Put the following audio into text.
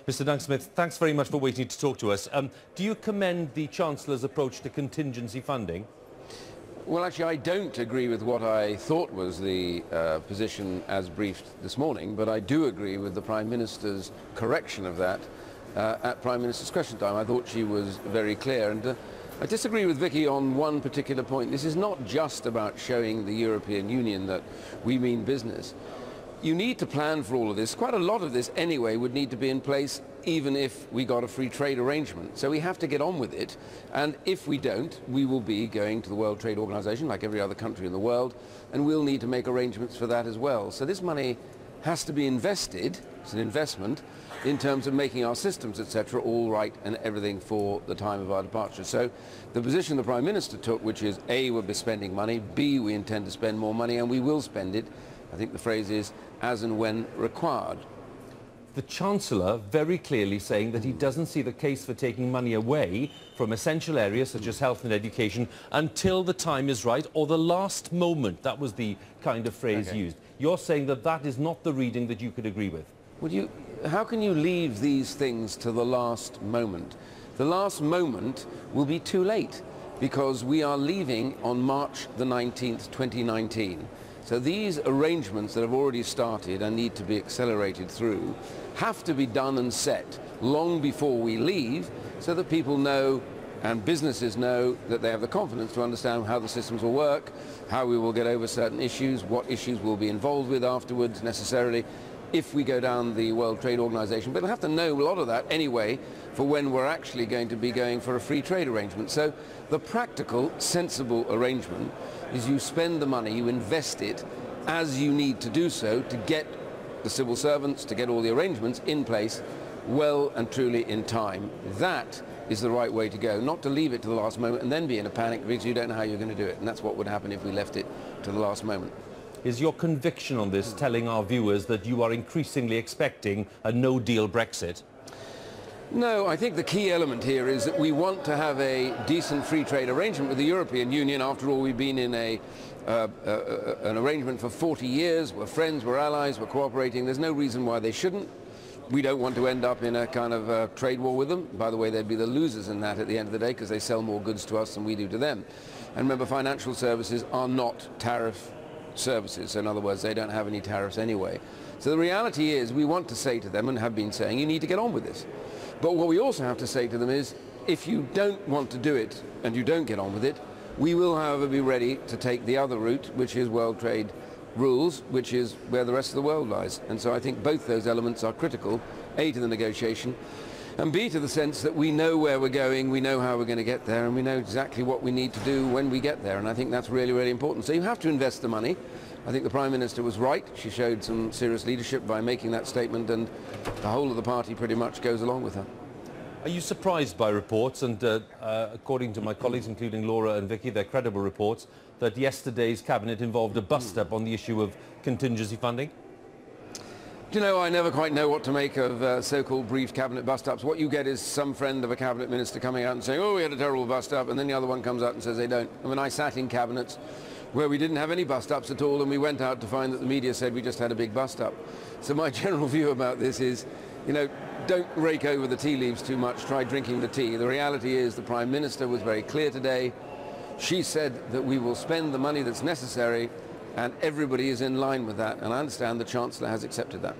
Mr Duncan Smith, thanks very much for waiting to talk to us. Do you commend the Chancellor's approach to contingency funding? Well, actually, I don't agree with what I thought was the position as briefed this morning, but I do agree with the Prime Minister's correction of that at Prime Minister's question time. I thought she was very clear. And I disagree with Vicky on one particular point. This is not just about showing the European Union that we mean business. You need to plan for all of this. Quite a lot of this, anyway, would need to be in place even if we got a free trade arrangement. So we have to get on with it. And if we don't, we will be going to the World Trade Organization, like every other country in the world, and we'll need to make arrangements for that as well. So this money has to be invested, it's an investment, in terms of making our systems, etc., all right and everything for the time of our departure. So the position the Prime Minister took, which is A, we'll be spending money, B, we intend to spend more money, and we will spend it, I think the phrase is, as and when required. The Chancellor very clearly saying that he doesn't see the case for taking money away from essential areas such as health and education until the time is right, or the last moment. That was the kind of phrase used. You're saying that that is not the reading that you could agree with? Well, how can you leave these things to the last moment? The last moment will be too late because we are leaving on March the 19th, 2019. So these arrangements that have already started and need to be accelerated through have to be done and set long before we leave so that people know and businesses know that they have the confidence to understand how the systems will work, how we will get over certain issues, what issues we'll be involved with afterwards necessarily if we go down the World Trade Organization. But they'll have to know a lot of that anyway for when we're actually going to be going for a free trade arrangement. So the practical, sensible arrangement is you spend the money, you invest it as you need to do so to get the civil servants, to get all the arrangements in place well and truly in time. That is the right way to go, not to leave it to the last moment and then be in a panic because you don't know how you're going to do it. And that's what would happen if we left it to the last moment. Is your conviction on this telling our viewers that you are increasingly expecting a no-deal Brexit? No, I think the key element here is that we want to have a decent free trade arrangement with the European Union. After all, we've been in an arrangement for 40 years. We're friends, we're allies, we're cooperating. There's no reason why they shouldn't. We don't want to end up in a kind of trade war with them. By the way, they'd be the losers in that at the end of the day because they sell more goods to us than we do to them. And remember, financial services are not tariff services. So in other words, they don't have any tariffs anyway. So the reality is we want to say to them, and have been saying, you need to get on with this. But what we also have to say to them is, if you don't want to do it and you don't get on with it, we will, however, be ready to take the other route, which is world trade rules, which is where the rest of the world lies. And so I think both those elements are critical, A, to the negotiation, and B, to the sense that we know where we're going, we know how we're going to get there, and we know exactly what we need to do when we get there. And I think that's really, really important. So you have to invest the money. I think the Prime Minister was right. She showed some serious leadership by making that statement, and the whole of the party pretty much goes along with her. Are you surprised by reports, and according to my colleagues, including Laura and Vicky, they're credible reports, that yesterday's Cabinet involved a bust-up on the issue of contingency funding? Do you know, I never quite know what to make of so-called brief Cabinet bust-ups. What you get is some friend of a Cabinet Minister coming out and saying, oh, we had a terrible bust-up, and then the other one comes out and says they don't. I mean, I sat in Cabinets where we didn't have any bust-ups at all, and we went out to find that the media said we just had a big bust-up. So my general view about this is, you know, don't rake over the tea leaves too much, try drinking the tea. The reality is the Prime Minister was very clear today. She said that we will spend the money that's necessary, and everybody is in line with that, and I understand the Chancellor has accepted that.